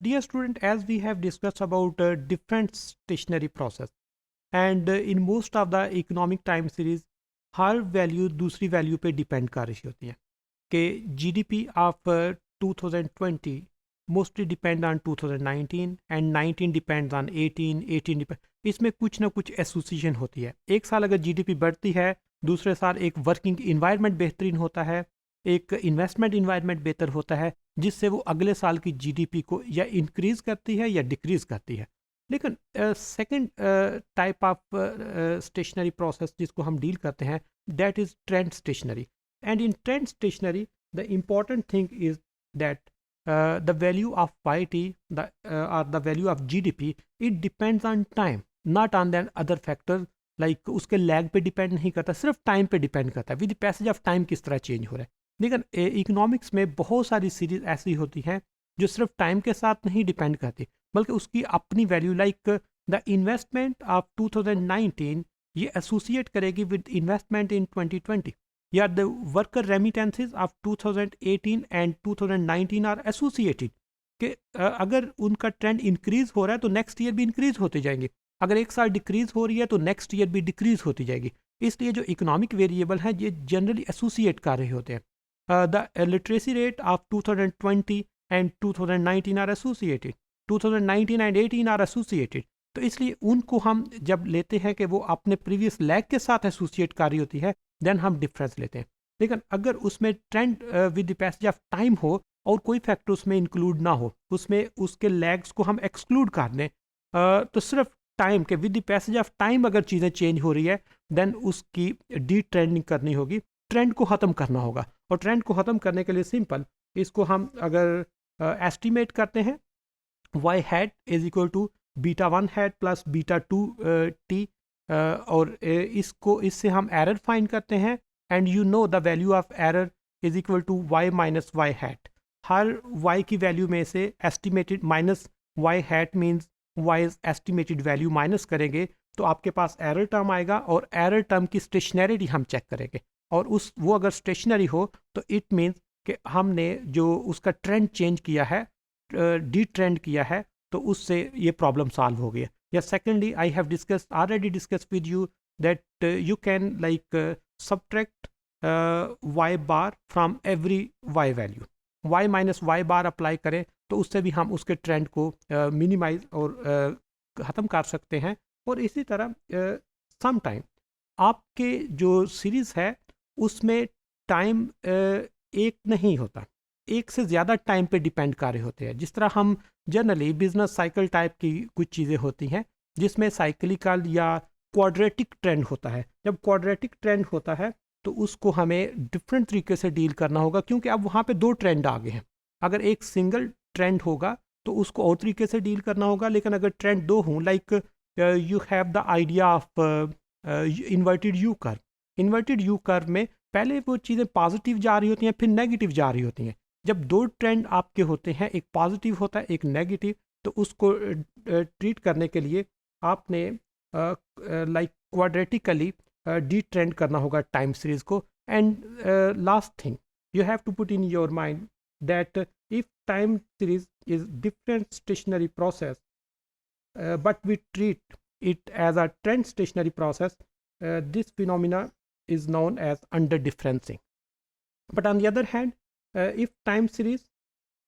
Dear student, as we have discussed about different stationary process and in most of the economic time series, her value दूसरी value पे depend कर रही होती है कि GDP of 2020 mostly depend on 2019 and 19 depends on 18 depend, इसमें कुछ ना कुछ एसोसिएशन होती है। एक साल अगर जीडीपी बढ़ती है, दूसरे साल एक वर्किंग इन्वायरमेंट बेहतरीन होता है, एक इन्वेस्टमेंट इन्वायरमेंट बेहतर होता है, जिससे वो अगले साल की जीडीपी को या इंक्रीज करती है या डिक्रीज करती है। लेकिन second type of stationary process जिसको हम डील करते हैं, that is trend stationary. And in trend stationary the important thing is that the value of YT or the value of GDP, it depends on time, not on the other factors like उसके lag पे depend नहीं करता, सिर्फ time पे depend करता है, with passage of time किस तरह चेंज हो रहा है। लेकिन इकोनॉमिक्स में बहुत सारी सीरीज ऐसी होती हैं जो सिर्फ टाइम के साथ नहीं डिपेंड करती, बल्कि उसकी अपनी value, like the investment of 2019 ये एसोसिएट करेगी विद इन्वेस्टमेंट इन 2020, या the worker remittances of 2018 and 2019 are associated कि अगर उनका ट्रेंड इंक्रीज हो रहा है तो नेक्स्ट ईयर भी इंक्रीज होते जाएंगे, अगर एक साल डिक्रीज हो रही है तो नेक्स्ट ईयर भी डिक्रीज होती जाएगी। इसलिए जो इकोनॉमिक वेरिएबल हैं ये जनरली एसोसिएट कर रहे होते हैं। The literacy rate of 2020 and 2019 are associated, 2019 and 18 are associated, तो इसलिए उनको हम जब लेते हैं कि वो अपने प्रीवियस लैग के साथ एसोसिएट कर रही होती है, देन हम डिफरेंस लेते हैं। लेकिन अगर उसमें trend with the passage of time हो और कोई फैक्टर उसमें इंक्लूड ना हो, उसमें उसके लैग्स को हम एक्सक्लूड कर दें, तो सिर्फ टाइम के with the passage of time अगर चीज़ें चेंज हो रही है, देन उसकी डी ट्रेंडिंग करनी होगी, ट्रेंड को ख़त्म करना होगा। और ट्रेंड को ख़त्म करने के लिए सिंपल, इसको हम अगर एस्टिमेट करते हैं, Y hat is equal to beta 1 hat plus beta 2 T, और इससे हम एरर फाइंड करते हैं, and you know the value of error is equal to Y minus Y hat. हर वाई की वैल्यू में से estimated minus Y hat means Y estimated value minus करेंगे तो आपके पास एरर टर्म आएगा, और एरर टर्म की स्टेशनरिटी हम चेक करेंगे, और वो अगर स्टेशनरी हो तो इट मीन्स कि हमने जो उसका ट्रेंड चेंज किया है, डी ट्रेंड किया है, तो उससे ये प्रॉब्लम सॉल्व हो गया। या secondly, I have already discuss with you that you can like subtract Y bar from every Y value, Y minus Y bar apply करें तो उससे भी हम उसके ट्रेंड को मिनिमाइज और ख़त्म कर सकते हैं। और इसी तरह सम टाइम आपके जो सीरीज़ है उसमें टाइम एक नहीं होता, एक से ज़्यादा टाइम पे डिपेंड कर रहे होते हैं। जिस तरह हम जनरली बिजनेस साइकिल टाइप की कुछ चीज़ें होती हैं जिसमें साइक्लिकल या क्वाड्रेटिक ट्रेंड होता है। जब क्वाड्रेटिक ट्रेंड होता है तो उसको हमें डिफरेंट तरीके से डील करना होगा, क्योंकि अब वहाँ पे दो ट्रेंड आ गए हैं। अगर एक सिंगल ट्रेंड होगा तो उसको और तरीके से डील करना होगा, लेकिन अगर ट्रेंड दो हों, like you have the idea of inverted you curve. Inverted you curve में पहले वो चीज़ें पॉजिटिव जा रही होती हैं, फिर नेगेटिव जा रही होती हैं। जब दो ट्रेंड आपके होते हैं, एक पॉजिटिव होता है एक नेगेटिव, तो उसको ट्रीट करने के लिए आपने लाइक क्वाड्रेटिकली डी ट्रेंड करना होगा टाइम सीरीज को। And last thing you have to put in your mind that if time series is different stationary process but we treat it as a trend stationary process, this phenomena is known as underdifferencing. But on the other hand, if time series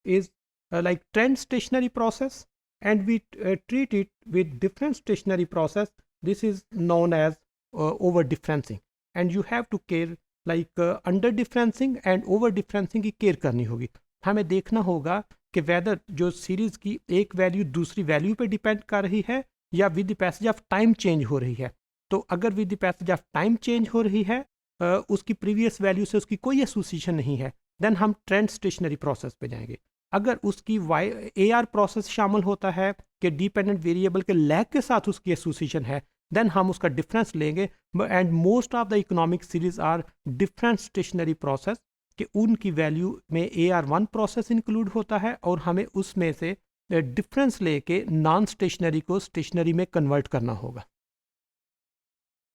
is like trend stationary process and we treat it with different stationary process, this is known as over differencing. And you have to care like under differencing and over differencing की care करनी होगी। हमें देखना होगा कि weather जो series की एक वैल्यू दूसरी वैल्यू पे डिपेंड कर रही है या with the passage of time change हो रही है। तो अगर with the passage of time change हो रही है, उसकी प्रीवियस वैल्यू से उसकी कोई एसोसिएशन नहीं है, देन हम ट्रेंड स्टेशनरी प्रोसेस पे जाएंगे। अगर उसकी AR प्रोसेस शामिल होता है कि डिपेंडेंट वेरिएबल के लैग के साथ उसकी एसोसिएशन है, देन हम उसका डिफरेंस लेंगे। And most of the economic series are different stationary process, कि उनकी वैल्यू में AR1 प्रोसेस इंक्लूड होता है और हमें उसमें से डिफरेंस लेके नॉन स्टेशनरी को स्टेशनरी में कन्वर्ट करना होगा।